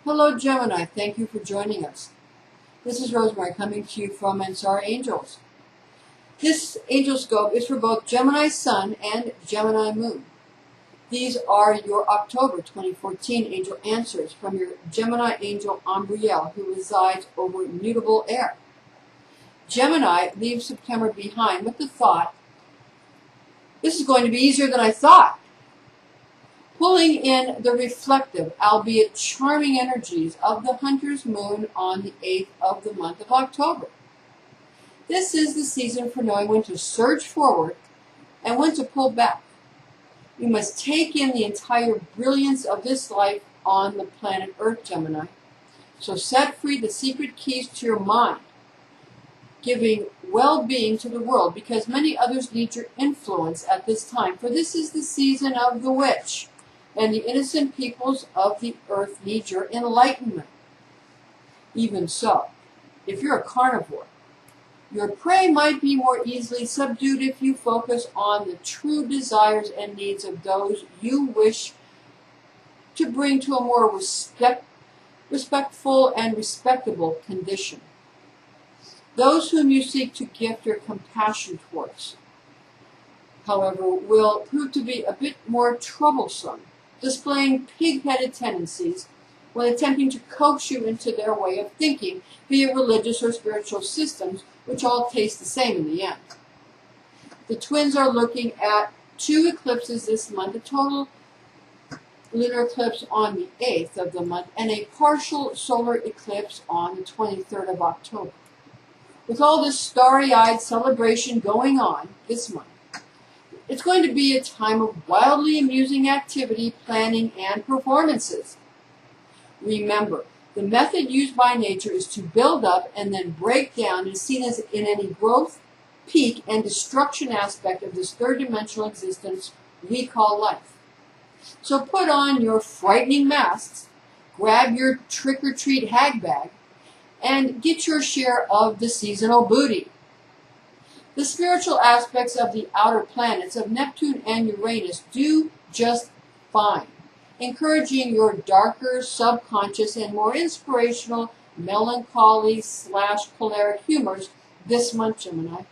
Hello Gemini, thank you for joining us. This is Rosemary coming to you from ANSARA Angels. This Angelscope is for both Gemini Sun and Gemini Moon. These are your October 2014 angel answers from your Gemini angel Umbriel, who resides over mutable air. Gemini leaves September behind with the thought, this is going to be easier than I thought. Pulling in the reflective, albeit charming energies of the Hunter's Moon on the 8th of the month of October. This is the season for knowing when to surge forward and when to pull back. You must take in the entire brilliance of this life on the planet Earth, Gemini. So set free the secret keys to your mind, giving well-being to the world, because many others need your influence at this time. For this is the season of the witch, and the innocent peoples of the earth need your enlightenment. Even so, if you're a carnivore, your prey might be more easily subdued if you focus on the true desires and needs of those you wish to bring to a more respectful and respectable condition. Those whom you seek to gift your compassion towards, however, will prove to be a bit more troublesome, displaying pig-headed tendencies when attempting to coax you into their way of thinking via religious or spiritual systems, which all taste the same in the end. The twins are looking at 2 eclipses this month, a total lunar eclipse on the 8th of the month, and a partial solar eclipse on the 23rd of October. With all this starry-eyed celebration going on this month, it's going to be a time of wildly amusing activity, planning, and performances. Remember, the method used by nature is to build up and then break down, and is seen as in any growth, peak, and destruction aspect of this third-dimensional existence we call life. So put on your frightening masks, grab your trick-or-treat hag bag, and get your share of the seasonal booty. The spiritual aspects of the outer planets of Neptune and Uranus do just fine, encouraging your darker, subconscious, and more inspirational melancholy/choleric humors this month, Gemini.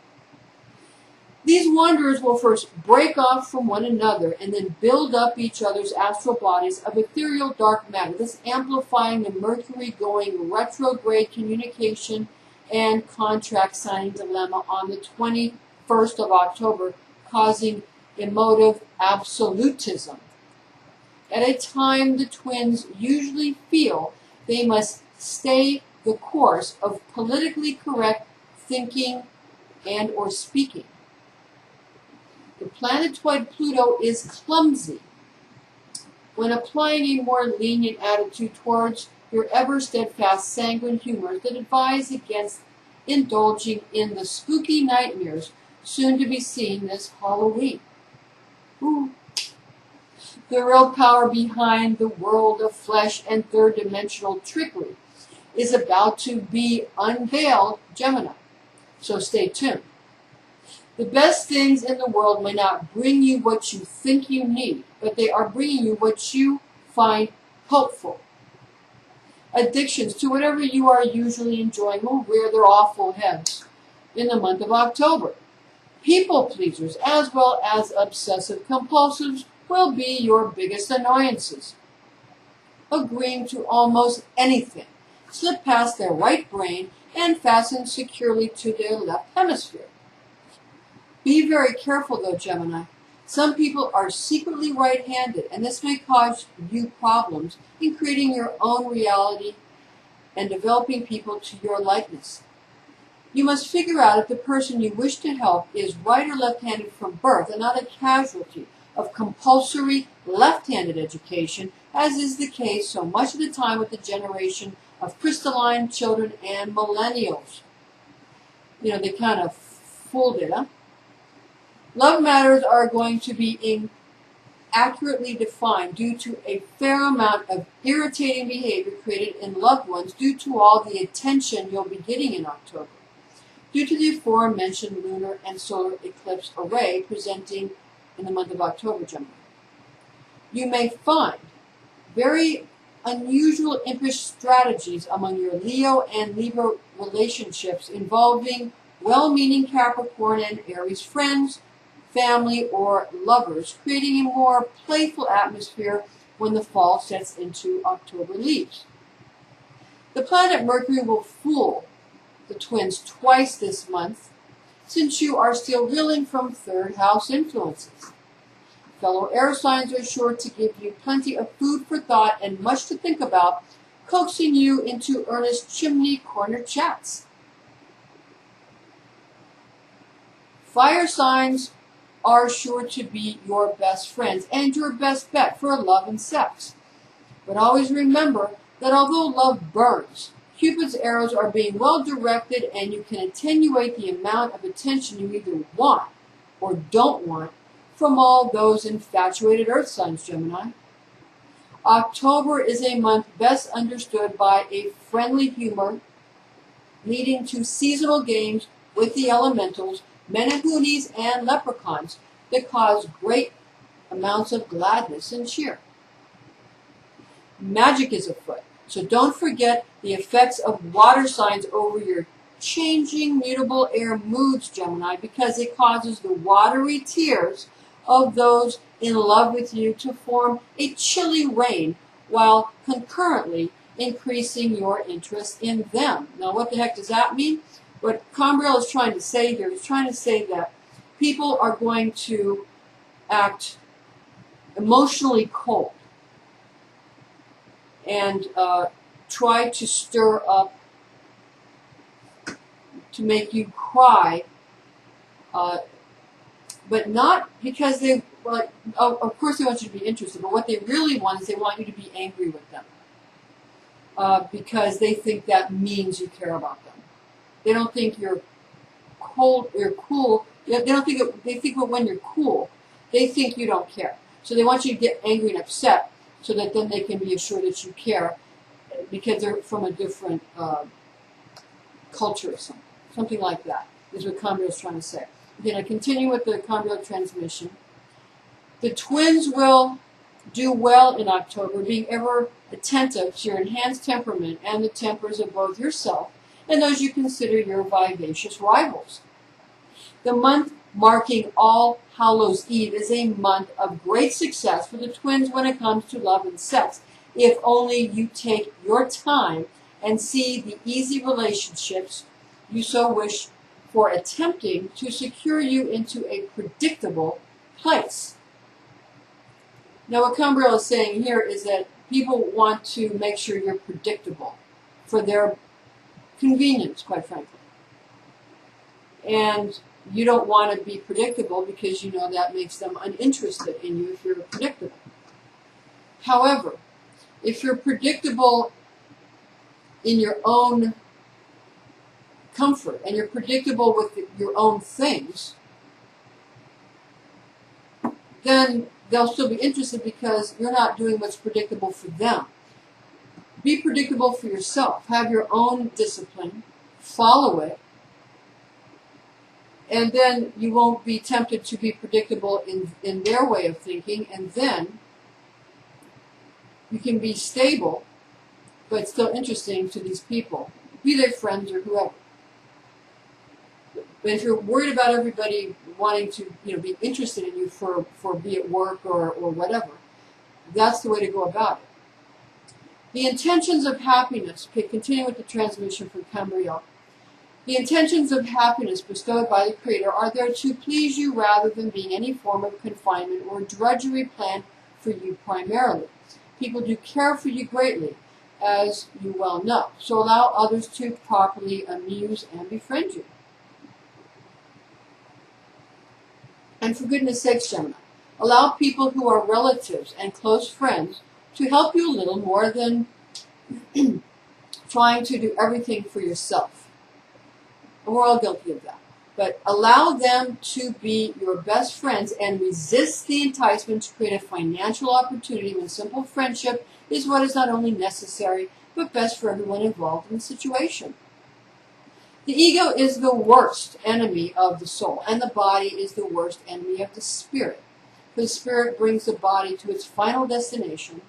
These wanderers will first break off from one another and then build up each other's astral bodies of ethereal dark matter, thus amplifying the Mercury-going retrograde communication and contract signing dilemma on the 21st of October, causing emotive absolutism. At a time the twins usually feel they must stay the course of politically correct thinking and or speaking. The planetoid Pluto is clumsy when applying a more lenient attitude towards your ever-steadfast sanguine humors that advise against indulging in the spooky nightmares soon to be seen this Halloween. Ooh. The real power behind the world of flesh and third-dimensional trickery is about to be unveiled, Gemini, so stay tuned. The best things in the world may not bring you what you think you need, but they are bringing you what you find helpful. Addictions to whatever you are usually enjoying will rear their awful heads in the month of October. People pleasers, as well as obsessive compulsives, will be your biggest annoyances. Agreeing to almost anything, slip past their right brain and fasten securely to their left hemisphere. Be very careful though, Gemini. Some people are secretly right-handed, and this may cause you problems in creating your own reality and developing people to your likeness. You must figure out if the person you wish to help is right or left-handed from birth, and not a casualty of compulsory left-handed education, as is the case so much of the time with the generation of crystalline children and millennials. You know, they kind of fooled it, huh? Love matters are going to be accurately defined due to a fair amount of irritating behavior created in loved ones due to all the attention you'll be getting in October, due to the aforementioned lunar and solar eclipse array presenting in the month of October, Gemini. You may find very unusual impish strategies among your Leo and Libra relationships involving well-meaning Capricorn and Aries friends, family, or lovers, creating a more playful atmosphere when the fall sets into October leaves. The planet Mercury will fool the twins twice this month, since you are still reeling from third house influences. Fellow air signs are sure to give you plenty of food for thought and much to think about, coaxing you into earnest chimney corner chats. Fire signs are sure to be your best friends and your best bet for love and sex. But always remember that although love burns, Cupid's arrows are being well directed, and you can attenuate the amount of attention you either want or don't want from all those infatuated earth signs, Gemini. October is a month best understood by a friendly humor leading to seasonal games with the elementals, Menahunis, and leprechauns that cause great amounts of gladness and cheer. Magic is afoot, so don't forget the effects of water signs over your changing, mutable air moods, Gemini, because it causes the watery tears of those in love with you to form a chilly rain while concurrently increasing your interest in them. Now, what the heck does that mean? What Combrel is trying to say here is trying to say that people are going to act emotionally cold and try to stir up, to make you cry, but not because they, well, of course they want you to be interested, but what they really want is they want you to be angry with them because they think that means you care about them. They don't think you're cold, you're cool. They don't think they think when you're cool, they think you don't care. So they want you to get angry and upset so that then they can be assured that you care because they're from a different culture or something like that is what Combrel is trying to say. Again, I continue with the Combrel transmission. The twins will do well in October, being ever attentive to your enhanced temperament and the tempers of both yourself and those you consider your vivacious rivals. The month marking All Hallows Eve is a month of great success for the twins when it comes to love and sex, if only you take your time and see the easy relationships you so wish for attempting to secure you into a predictable place. Now, what Combrel is saying here is that people want to make sure you're predictable for their convenience, quite frankly. And you don't want to be predictable because you know that makes them uninterested in you if you're predictable. However, if you're predictable in your own comfort and you're predictable with your own things, then they'll still be interested because you're not doing what's predictable for them. Be predictable for yourself. Have your own discipline. Follow it. And then you won't be tempted to be predictable in their way of thinking. And then you can be stable, but still interesting to these people, be they friends or whoever. But if you're worried about everybody wanting to, be interested in you for be it work or whatever, that's the way to go about it. The intentions of happiness, okay, continue with the transmission from Combrel. The intentions of happiness bestowed by the Creator are there to please you rather than being any form of confinement or drudgery planned for you primarily. People do care for you greatly, as you well know, so allow others to properly amuse and befriend you. And for goodness sakes, Gemini, allow people who are relatives and close friends to help you a little more than trying to do everything for yourself. And we're all guilty of that. But allow them to be your best friends and resist the enticement to create a financial opportunity when simple friendship is what is not only necessary, but best for everyone involved in the situation. The ego is the worst enemy of the soul, and the body is the worst enemy of the spirit. For the spirit brings the body to its final destination,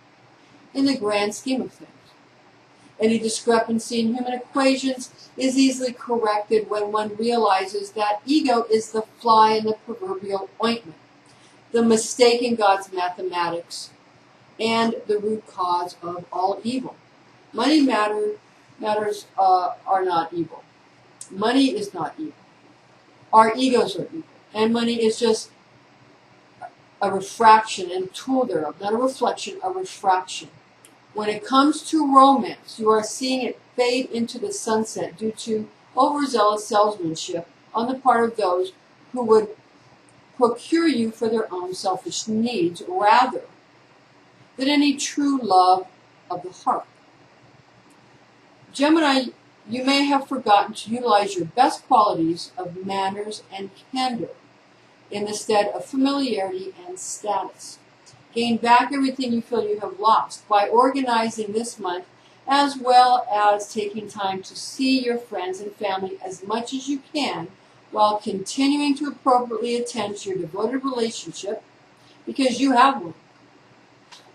in the grand scheme of things. Any discrepancy in human equations is easily corrected when one realizes that ego is the fly in the proverbial ointment, the mistake in God's mathematics, and the root cause of all evil. Money matters are not evil. Money is not evil. Our egos are evil. And money is just a refraction and tool thereof, not a reflection, a refraction. When it comes to romance, you are seeing it fade into the sunset due to overzealous salesmanship on the part of those who would procure you for their own selfish needs rather than any true love of the heart. Gemini, you may have forgotten to utilize your best qualities of manners and candor in the stead of familiarity and status. Gain back everything you feel you have lost by organizing this month, as well as taking time to see your friends and family as much as you can while continuing to appropriately attend to your devoted relationship, because you have one.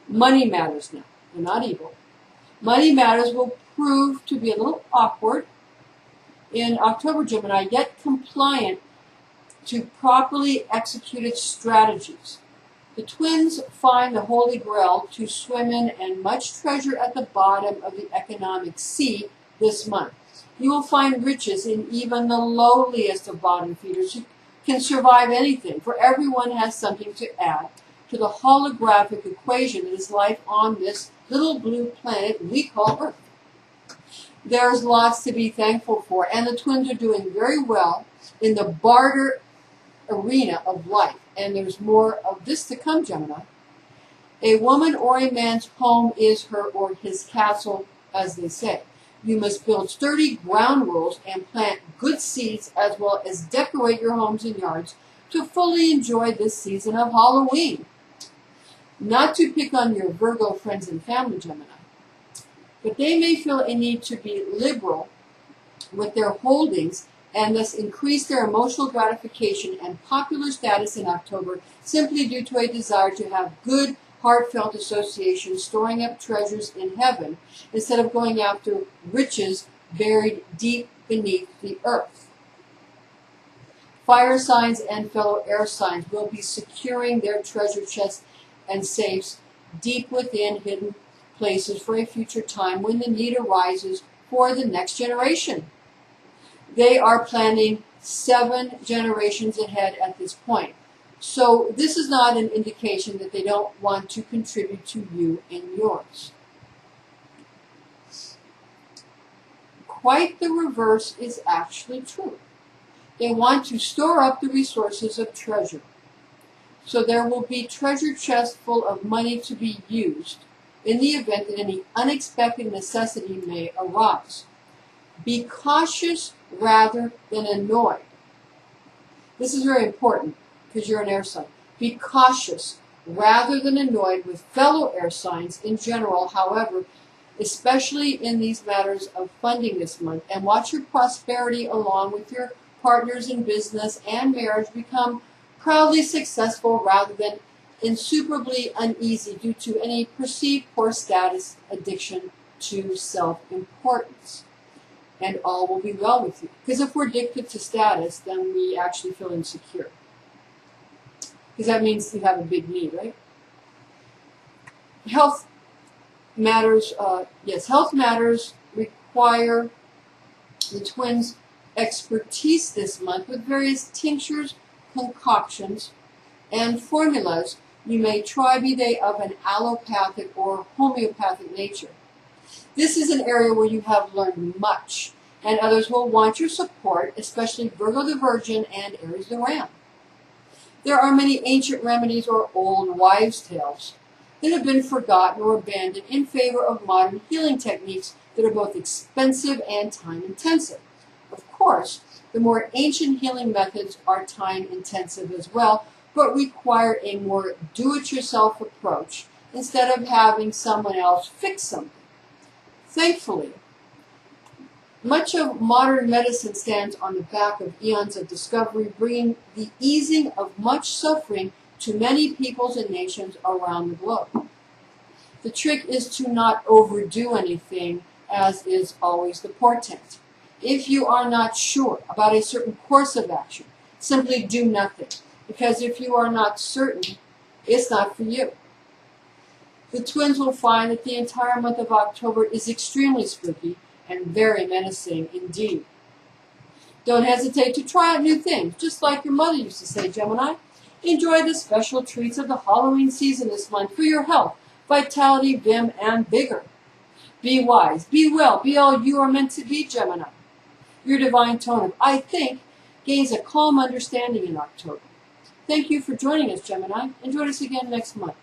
Money matters now. They're not evil. Money matters will prove to be a little awkward in October, Gemini, yet compliant to properly executed strategies. The twins find the Holy Grail to swim in and much treasure at the bottom of the economic sea this month. You will find riches in even the lowliest of bottom feeders who can survive anything, for everyone has something to add to the holographic equation that is life on this little blue planet we call Earth. There's lots to be thankful for, and the twins are doing very well in the barter arena of life. And there's more of this to come, Gemini. A woman or a man's home is her or his castle, as they say. You must build sturdy ground rules and plant good seeds, as well as decorate your homes and yards to fully enjoy this season of Halloween. Not to pick on your Virgo friends and family, Gemini, but they may feel a need to be liberal with their holdings and thus increase their emotional gratification and popular status in October simply due to a desire to have good, heartfelt associations, storing up treasures in heaven instead of going after riches buried deep beneath the earth. Fire signs and fellow air signs will be securing their treasure chests and safes deep within hidden places for a future time when the need arises for the next generation. They are planning 7 generations ahead at this point. So this is not an indication that they don't want to contribute to you and yours. Quite the reverse is actually true. They want to store up the resources of treasure. So there will be treasure chests full of money to be used in the event that any unexpected necessity may arise. Be cautious rather than annoyed. This is very important because you're an air sign. Be cautious rather than annoyed with fellow air signs in general, however, especially in these matters of funding this month, and watch your prosperity along with your partners in business and marriage become proudly successful rather than insuperably uneasy due to any perceived poor status, addiction to self-importance. And all will be well with you. Because if we're addicted to status, then we actually feel insecure. Because that means you have a big need, right? Health matters, health matters require the twins' expertise this month with various tinctures, concoctions, and formulas you may try, be they of an allopathic or homeopathic nature. This is an area where you have learned much, and others will want your support, especially Virgo the Virgin and Aries the Ram. There are many ancient remedies or old wives' tales that have been forgotten or abandoned in favor of modern healing techniques that are both expensive and time-intensive. Of course, the more ancient healing methods are time-intensive as well, but require a more do-it-yourself approach instead of having someone else fix something. Thankfully, much of modern medicine stands on the back of eons of discovery, bringing the easing of much suffering to many peoples and nations around the globe. The trick is to not overdo anything, as is always the portent. If you are not sure about a certain course of action, simply do nothing, because if you are not certain, it's not for you. The twins will find that the entire month of October is extremely spooky and very menacing indeed. Don't hesitate to try out new things, just like your mother used to say, Gemini. Enjoy the special treats of the Halloween season this month for your health, vitality, vim, and vigor. Be wise, be well, be all you are meant to be, Gemini. Your divine tone of I think gains a calm understanding in October. Thank you for joining us, Gemini, and join us again next month.